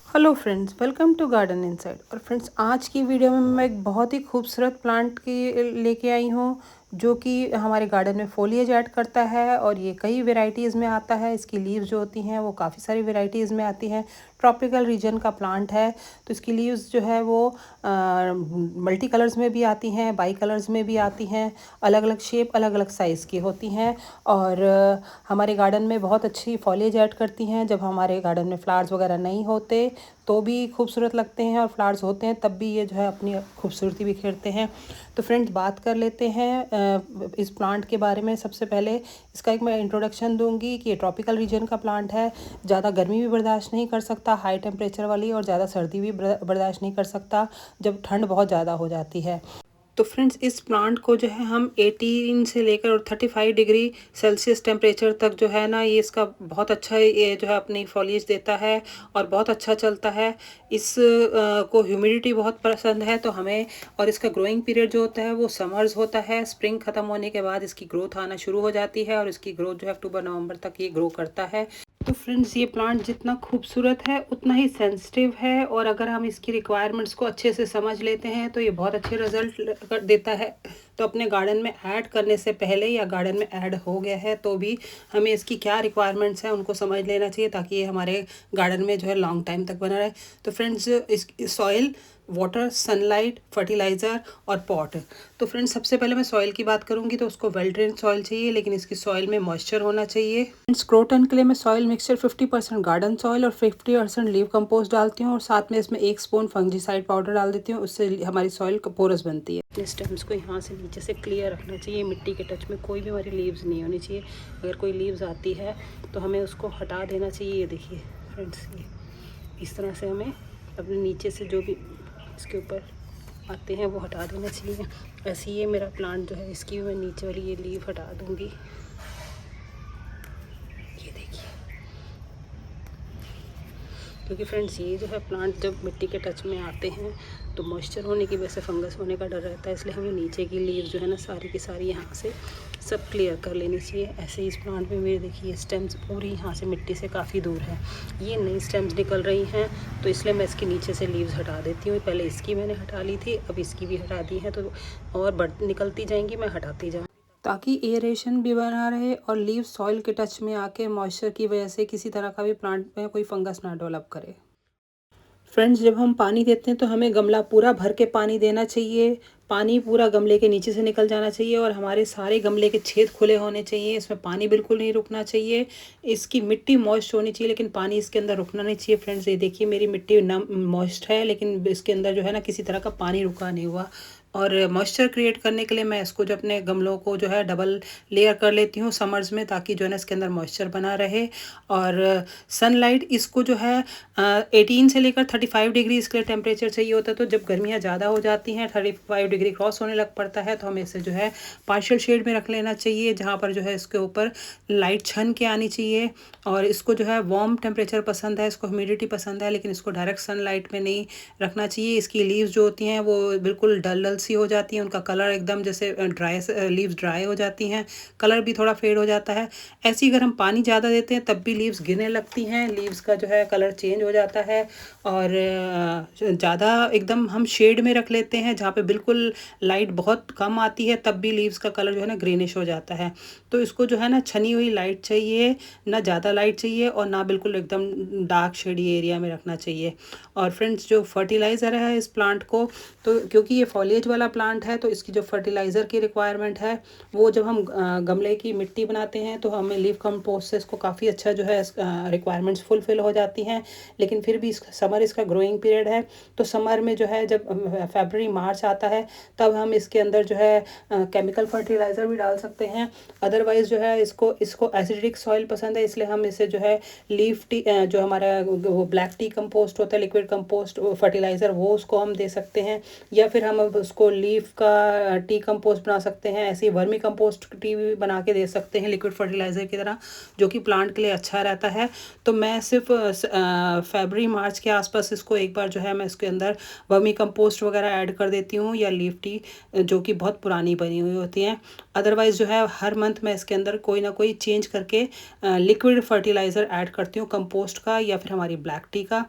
Hello friends, welcome to garden inside. और friends, आज की वीडियो में मैं एक बहुत ही खूबसूरत प्लांट की लेके आई हूँ जो कि हमारे गार्डन में फोलिएज ऐड करता है। और ये कई वेराइटीज़ में आता है। इसकी लीव्स जो होती हैं वो काफ़ी सारी वेराइटीज़ में आती हैं। ट्रॉपिकल रीजन का प्लांट है तो इसकी लीव्स जो है वो मल्टी कलर्स में भी आती हैं, बाई कलर्स में भी आती हैं, अलग अलग शेप, अलग अलग साइज़ की होती हैं। और हमारे गार्डन में बहुत अच्छी फॉलिएज ऐड करती हैं। जब हमारे गार्डन में फ्लावर्स वगैरह नहीं होते तो भी खूबसूरत लगते हैं, और फ्लावर्स होते हैं तब भी ये जो है अपनी खूबसूरती बिखेरते हैं। तो फ्रेंड्स, बात कर लेते हैं इस प्लांट के बारे में। सबसे पहले इसका एक मैं इंट्रोडक्शन दूंगी कि ये ट्रॉपिकल रीजन का प्लांट है। ज़्यादा गर्मी भी बर्दाश्त नहीं कर सकता, हाई टेम्परेचर वाली, और ज़्यादा सर्दी भी बर्दाश्त नहीं कर सकता जब ठंड बहुत ज़्यादा हो जाती है। तो फ्रेंड्स, इस प्लांट को जो है हम 18 से लेकर और 35 डिग्री सेल्सियस टेम्परेचर तक जो है ना, ये इसका बहुत अच्छा ये जो है अपनी फॉलिएज देता है और बहुत अच्छा चलता है। इस को ह्यूमिडिटी बहुत पसंद है तो हमें। और इसका ग्रोइंग पीरियड जो होता है वो समर्स होता है। स्प्रिंग ख़त्म होने के बाद इसकी ग्रोथ आना शुरू हो जाती है, और इसकी ग्रोथ जो है अक्टूबर नवंबर तक ये ग्रो करता है। तो फ्रेंड्स, ये प्लांट जितना खूबसूरत है उतना ही सेंसिटिव है, और अगर हम इसकी रिक्वायरमेंट्स को अच्छे से समझ लेते हैं तो ये बहुत अच्छे रिजल्ट देता है। तो अपने गार्डन में ऐड करने से पहले, या गार्डन में ऐड हो गया है तो भी, हमें इसकी क्या रिक्वायरमेंट्स हैं उनको समझ लेना चाहिए, ताकि ये हमारे गार्डन में जो है लॉन्ग टाइम तक बना रहे। तो फ्रेंड्स, इस सॉइल, वाटर, सनलाइट, फर्टिलाइज़र और पॉट। तो फ्रेंड्स, सबसे पहले मैं सॉइल की बात करूंगी तो उसको वेल ड्रेन सॉइल चाहिए, लेकिन इसकी सॉइल में मॉइस्चर होना चाहिए। फ्रेंड्स, क्रोटन के लिए मैं सॉइल मिक्सचर 50% गार्डन सॉइल और 50% लीव कंपोस्ट डालती हूँ, और साथ में इसमें 1 स्पून फंजीसाइड पाउडर डाल देती हूँ। उससे हमारी सॉइल पोरस बनती है। अपने स्टेम्स को यहाँ से नीचे से क्लियर रखना चाहिए। मिट्टी के टच में कोई भी हमारी लीव्स नहीं होनी चाहिए। अगर कोई लीव्स आती है तो हमें उसको हटा देना चाहिए। ये देखिए फ्रेंड्स, ये इस तरह से हमें अपने नीचे से जो भी इसके ऊपर आते हैं वो हटा देना चाहिए। ऐसे ये मेरा प्लांट जो है, इसकी मैं नीचे वाली ये लीव हटा दूँगी। ये देखिए, क्योंकि फ्रेंड्स, ये जो है प्लांट जब मिट्टी के टच में आते हैं तो मॉइस्चर होने की वजह से फंगस होने का डर रहता है। इसलिए हमें नीचे की लीव जो है ना, सारी की सारी यहाँ से सब क्लियर कर लेनी चाहिए। ऐसे ही इस प्लांट में मेरे देखिए स्टेम्स पूरी यहाँ से मिट्टी से काफ़ी दूर है। ये नई स्टेम्स निकल रही हैं, तो इसलिए मैं इसके नीचे से लीव्स हटा देती हूँ। पहले इसकी मैंने हटा ली थी, अब इसकी भी हटा दी है, तो और निकलती जाएंगी, मैं हटाती जाऊँ, ताकि एयरेशन भी बना रहे और लीव सॉइल के टच में आके मॉइस्चर की वजह से किसी तरह का भी प्लांट में कोई फंगस ना डेवलप करे। फ्रेंड्स, जब हम पानी देते हैं तो हमें गमला पूरा भर के पानी देना चाहिए। पानी पूरा गमले के नीचे से निकल जाना चाहिए, और हमारे सारे गमले के छेद खुले होने चाहिए। इसमें पानी बिल्कुल नहीं रुकना चाहिए। इसकी मिट्टी मॉइस्ट होनी चाहिए, लेकिन पानी इसके अंदर रुकना नहीं चाहिए। फ्रेंड्स, ये देखिए मेरी मिट्टी नम मॉइस्ट है, लेकिन इसके अंदर जो है ना, किसी तरह का पानी रुका नहीं हुआ। और मॉइस्चर क्रिएट करने के लिए मैं इसको जो अपने गमलों को जो है डबल लेयर कर लेती हूँ समर्स में, ताकि जो है ना इसके अंदर मॉइस्चर बना रहे। और सनलाइट इसको जो है 18 से लेकर 35 डिग्री इसके लिए टेम्परेचर चाहिए होता है। तो जब गर्मियाँ ज़्यादा हो जाती हैं, 35 डिग्री क्रॉस होने लग पड़ता है, तो हमें इसे जो है पार्शियल शेड में रख लेना चाहिए, जहाँ पर जो है इसके ऊपर लाइट छन के आनी चाहिए। और इसको जो है वार्म टेम्परेचर पसंद है, इसको ह्यूमिडिटी पसंद है, लेकिन इसको डायरेक्ट सनलाइट में नहीं रखना चाहिए। इसकी लीव्स जो होती हैं वो बिल्कुल डल डल सी हो जाती हैं, उनका कलर एकदम जैसे ड्राई, लीव्स ड्राई हो जाती हैं, कलर भी थोड़ा फेड हो जाता है। ऐसे ही अगर हम पानी ज़्यादा देते हैं तब भी लीव्स गिरने लगती हैं, लीव्स का जो है कलर चेंज हो जाता है। और ज़्यादा एकदम हम शेड में रख लेते हैं जहाँ पे बिल्कुल लाइट बहुत कम आती है, तब भी लीव्स का कलर जो है ना ग्रीनिश हो जाता है। तो इसको जो है ना छनी हुई लाइट चाहिए, ना ज़्यादा लाइट चाहिए और ना बिल्कुल एकदम डार्क शेडी एरिया में रखना चाहिए। और फ्रेंड्स, जो फर्टिलाइज़र है इस प्लांट को, तो क्योंकि ये फॉलिएज वाला प्लांट है तो इसकी जो फर्टिलाइज़र की रिक्वायरमेंट है वो, जब हम गमले की मिट्टी बनाते हैं तो हमें लीफ कंपोस्ट से इसको काफ़ी अच्छा जो है रिक्वायरमेंट्स फुलफिल हो जाती हैं। लेकिन फिर भी समर इसका ग्रोइंग पीरियड है, तो समर में जो है जब फरवरी मार्च आता है तब हम इसके अंदर जो है केमिकल फर्टिलाइज़र भी डाल सकते हैं। अदरवाइज़ जो है इसको इसको एसिडिक सॉइल पसंद है, इसलिए हम इसे जो है लीफ टी, जो हमारा वो ब्लैक टी कंपोस्ट होता है, लिक्विड कंपोस्ट फर्टिलाइज़र, वो उसको हम दे सकते हैं। या फिर हम उसको लीफ का टी कंपोस्ट बना सकते हैं। ऐसे ही वर्मी कंपोस्ट टी भी बना के दे सकते हैं लिक्विड फर्टिलाइज़र की तरह, जो कि प्लांट के लिए अच्छा रहता है। तो मैं सिर्फ फरवरी मार्च के आसपास इसको एक बार जो है मैं इसके अंदर वर्मी कंपोस्ट वगैरह ऐड कर देती हूँ, या लीफ टी जो कि बहुत पुरानी बनी हुई होती हैं। अदरवाइज़ जो है हर मंथ मैं इसके अंदर कोई ना कोई चेंज करके लिक्विड फर्टिलाइज़र ऐड करती हूँ, कंपोस्ट का या फिर हमारी ब्लैक टी का।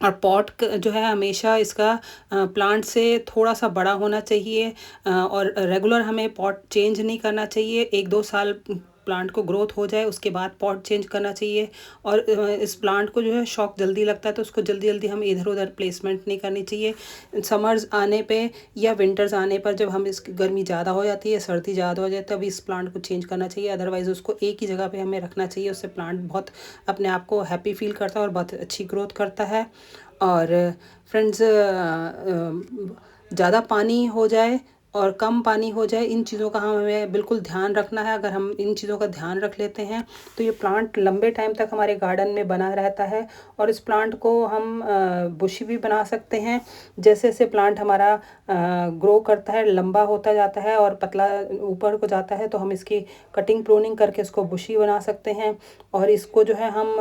और पॉट जो है हमेशा इसका प्लांट से थोड़ा सा बड़ा होना चाहिए, और रेगुलर हमें पॉट चेंज नहीं करना चाहिए। 1-2 साल प्लांट को ग्रोथ हो जाए उसके बाद पॉट चेंज करना चाहिए। और इस प्लांट को जो है शॉक जल्दी लगता है तो उसको जल्दी जल्दी हम इधर उधर प्लेसमेंट नहीं करनी चाहिए। समर्स आने पे या विंटर्स आने पर जब हम इसकी गर्मी ज़्यादा हो जाती है, सर्दी ज़्यादा हो जाती है, तब इस प्लांट को चेंज करना चाहिए। अदरवाइज़ उसको एक ही जगह पे हमें रखना चाहिए। उससे प्लांट बहुत अपने आप को हैप्पी फील करता है और बहुत अच्छी ग्रोथ करता है। और फ्रेंड्स, ज़्यादा पानी हो जाए और कम पानी हो जाए, इन चीज़ों का हमें बिल्कुल ध्यान रखना है। अगर हम इन चीज़ों का ध्यान रख लेते हैं तो ये प्लांट लंबे टाइम तक हमारे गार्डन में बना रहता है। और इस प्लांट को हम बुशी भी बना सकते हैं। जैसे जैसे प्लांट हमारा ग्रो करता है, लंबा होता जाता है और पतला ऊपर को जाता है, तो हम इसकी कटिंग प्रूनिंग करके इसको बुशी बना सकते हैं। और इसको जो है हम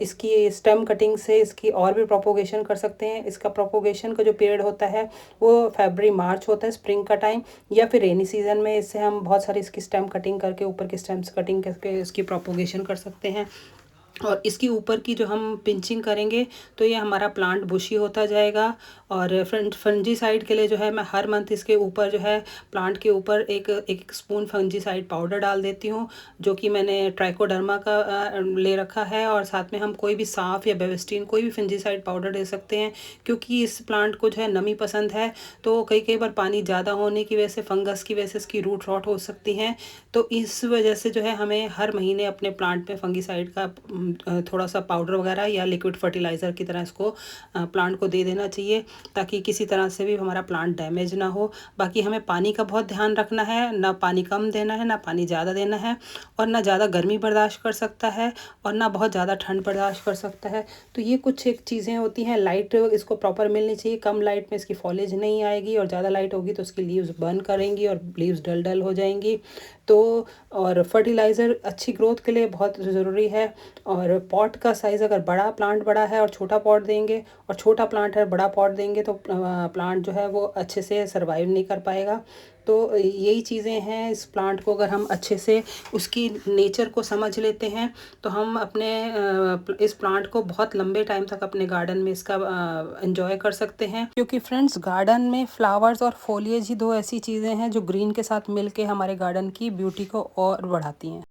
इसकी स्टेम कटिंग से इसकी और भी प्रोपोगेशन कर सकते हैं। इसका प्रोपोगेशन का जो पीरियड होता है वो फरवरी मार्च होता है, स्प्रिंग का टाइम, या फिर रेनी सीजन में। इससे हम बहुत सारी इसकी स्टेम कटिंग करके, ऊपर की स्टेम्स कटिंग करके इसकी प्रोपोगेशन कर सकते हैं। और इसकी ऊपर की जो हम पिंचिंग करेंगे तो ये हमारा प्लांट बुशी होता जाएगा। और फंजीसाइड के लिए जो है मैं हर मंथ इसके ऊपर जो है प्लांट के ऊपर एक एक स्पून फंजीसाइड पाउडर डाल देती हूँ, जो कि मैंने ट्राइकोडर्मा का ले रखा है। और साथ में हम कोई भी साफ या बेविस्टीन कोई भी फंजीसाइड पाउडर दे सकते हैं, क्योंकि इस प्लांट को जो है नमी पसंद है। तो कई कई बार पानी ज़्यादा होने की वजह से, फंगस की वजह से इसकी रूट रॉट हो सकती हैं। तो इस वजह से जो है हमें हर महीने अपने प्लांट में फंगीसाइड का थोड़ा सा पाउडर वगैरह या लिक्विड फर्टिलाइज़र की तरह इसको प्लांट को दे देना चाहिए, ताकि किसी तरह से भी हमारा प्लांट डैमेज ना हो। बाकी हमें पानी का बहुत ध्यान रखना है, ना पानी कम देना है, ना पानी ज़्यादा देना है, और ना ज़्यादा गर्मी बर्दाश्त कर सकता है और ना बहुत ज़्यादा ठंड बर्दाश्त कर सकता है। तो ये कुछ एक चीज़ें होती हैं। लाइट इसको प्रॉपर मिलनी चाहिए, कम लाइट में इसकी फॉलेज नहीं आएगी, और ज़्यादा लाइट होगी तो उसकी लीव्स बर्न करेंगी और लीव्स डल डल हो जाएंगी। तो और फर्टिलाइज़र अच्छी ग्रोथ के लिए बहुत ज़रूरी है। और पॉट का साइज़, अगर बड़ा प्लांट बड़ा है और छोटा पॉट देंगे, और छोटा प्लांट है बड़ा पॉट देंगे, तो प्लांट जो है वो अच्छे से सर्वाइव नहीं कर पाएगा। तो यही चीज़ें हैं। इस प्लांट को अगर हम अच्छे से उसकी नेचर को समझ लेते हैं तो हम अपने इस प्लांट को बहुत लंबे टाइम तक अपने गार्डन में इसका एंजॉय कर सकते हैं। क्योंकि फ्रेंड्स, गार्डन में फ्लावर्स और फोलिएज ही दो ऐसी चीज़ें हैं जो ग्रीन के साथ मिलके हमारे गार्डन की ब्यूटी को और बढ़ाती हैं।